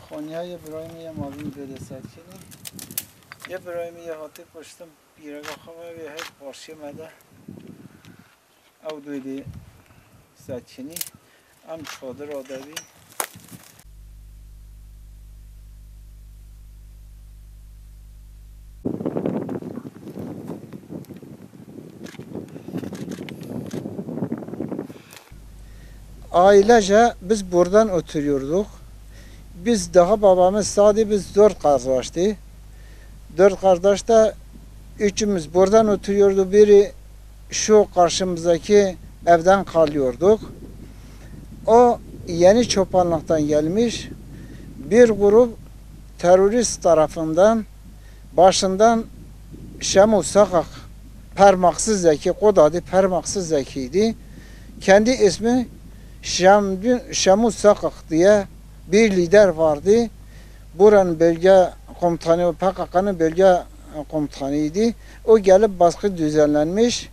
خانیه ابراهیمی مابین بده سکنی ابراهیمی هاتی پشتم بیرگا خواه به هر پارچه مده او دویدی سکنی ام چادر آدوی Ailece biz buradan oturuyorduk. Biz daha babamız sadece biz 4 kardeşti. 4 kardeş de üçümüz buradan oturuyorduk. Biri şu karşımızdaki evden kalıyorduk. O yeni çobanlıktan gelmiş bir grup terörist tarafından başından Şemu Sakak Parmaksız Zeki, kod adı Parmaksız Zeki'ydi. Kendi ismi Şemu Sakak diye bir lider vardı. Buranın bölge komutanı, PKK'nın bölge komutanıydı. O gelip baskı düzenlenmiş.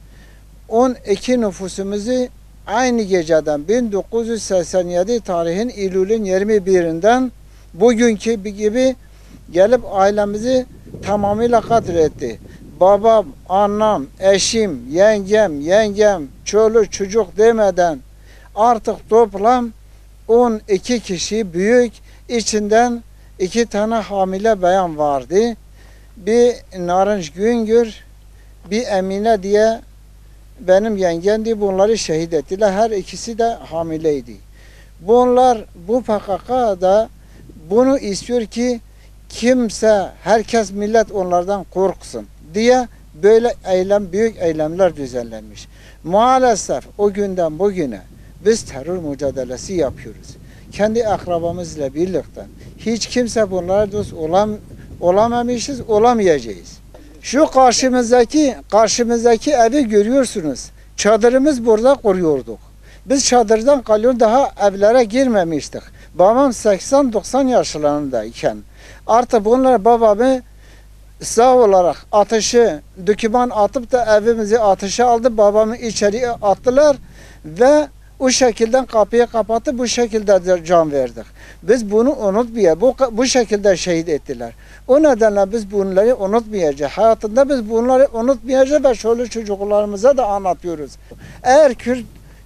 12 nüfusumuzu aynı geceden 1987 tarihin İlül'ün 21'inden bugünkü gibi gelip ailemizi tamamıyla katletti. Babam, annem, eşim, yengem, çoluk çocuk demeden artık toplam 12 kişi büyük, içinden 2 tane hamile bayan vardı. Bir Narınç Güngör, bir Emine diye benim yengemdi. Bunları şehit ettiler. Her ikisi de hamileydi. Bunlar, bu PKK da bunu istiyor ki kimse, herkes millet onlardan korksun diye böyle büyük eylemler düzenlenmiş. Maalesef o günden bugüne biz terör mücadelesi yapıyoruz. Kendi akrabamızla birlikte. Hiç kimse bunlara dost olamamışız, olamayacağız. Şu karşımızdaki evi görüyorsunuz. Çadırımız burada kuruyorduk. Biz çadırdan kalıyor, daha evlere girmemiştik. Babam 80-90 yaşlarındayken artık bunlar babamı sağ olarak ateşi, döküman atıp da evimizi ateşe aldı. Babamı içeriye attılar ve o şekilde kapıyı kapatıp bu şekilde can verdik. Biz bunu unutmayacağız. Bu şekilde şehit ettiler. O nedenle biz bunları unutmayacağız. Hayatında biz bunları unutmayacağız ve şöyle çocuklarımıza da anlatıyoruz. Eğer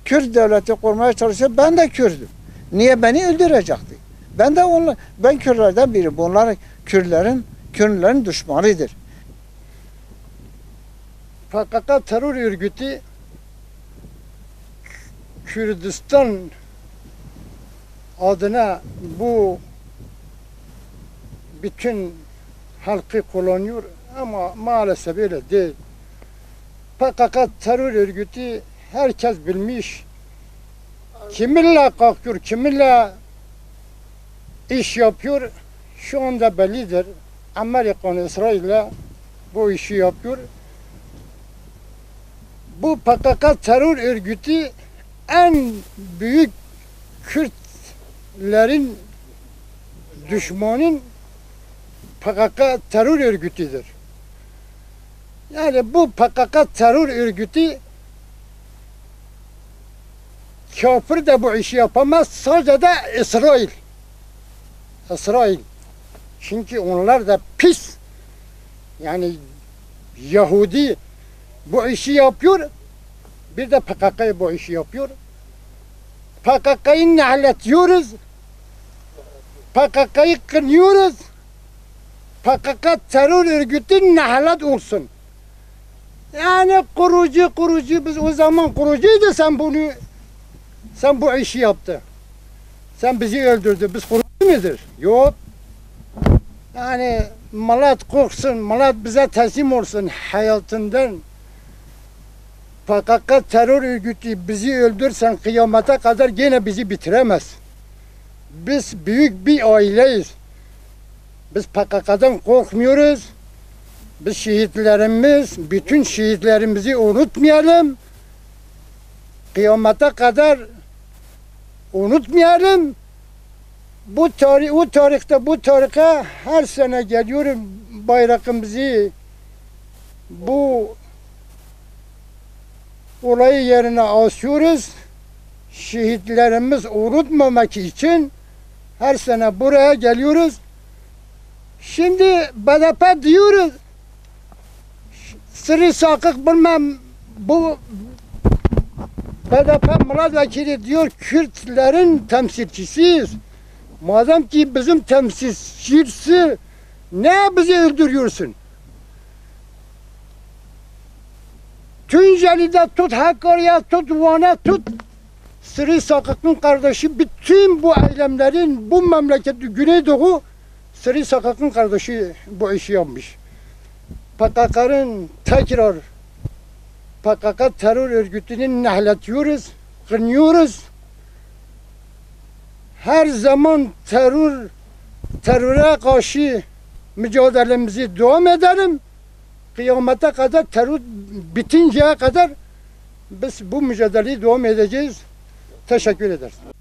Kürt devleti kurmaya çalışıyor, ben de Kürt'üm. Niye beni öldürecekti? Ben Kürtlerden biri. Bunlar Kürtlerin düşmanıdır. PKK terör örgütü Kürdistan adına bu bütün halkı kullanıyor ama maalesef öyle değil. PKK terör örgütü herkes bilmiş. Kiminle kalkıyor, kiminle iş yapıyor şu anda bellidir. Amerika, İsrail'le bu işi yapıyor. Bu PKK terör örgütü en büyük Kürtlerin düşmanın PKK terör örgütüdür. Yani bu PKK terör örgütü kafir de bu işi yapamaz, sadece de İsrail. Çünkü onlar da pis, yani Yahudi bu işi yapıyor, bir de PKK bu işi yapıyor. PKK'yı nahletiyoruz, PKK'yı kınıyoruz, PKK terör örgütü nahlet olsun. Yani kurucu, biz o zaman kurucuydu, sen bu işi yaptı. Sen bizi öldürdün, biz kurucu mudur? Yok. Yani millet korksun, millet bize teslim olsun hayatından. PKK terör örgütü bizi öldürsen kıyamete kadar gene bizi bitiremez. Biz büyük bir aileyiz. Biz PKK'dan korkmuyoruz. Biz şehitlerimiz, bütün şehitlerimizi unutmayalım. Kıyamete kadar unutmayalım. o tarihte bu tarihe her sene geliyorum bayrağımızı bu olayı yerine asıyoruz. Şehitlerimiz unutmamak için her sene buraya geliyoruz. Şimdi BDP diyoruz. Sırrı Sakık bilmem bu BDP milletvekili diyor Kürtlerin temsilcisiyiz. Madem ki bizim temsilcisi ne bizi öldürüyorsun? Tunceli'de tut, Hakkari'ye tut, Van'a tut. Sırrı Sakık'ın kardeşi bütün bu eylemlerin bu memleketi Güneydoğu Sırrı Sakık'ın kardeşi bu işi yapmış. PKK'nın tekrar PKK terör örgütünü nahletiyoruz, kınıyoruz. Her zaman teröre karşı mücadelemizi devam edelim. Kıyamete kadar, terör bitinceye kadar biz bu mücadeleyi devam edeceğiz. Teşekkür ederiz.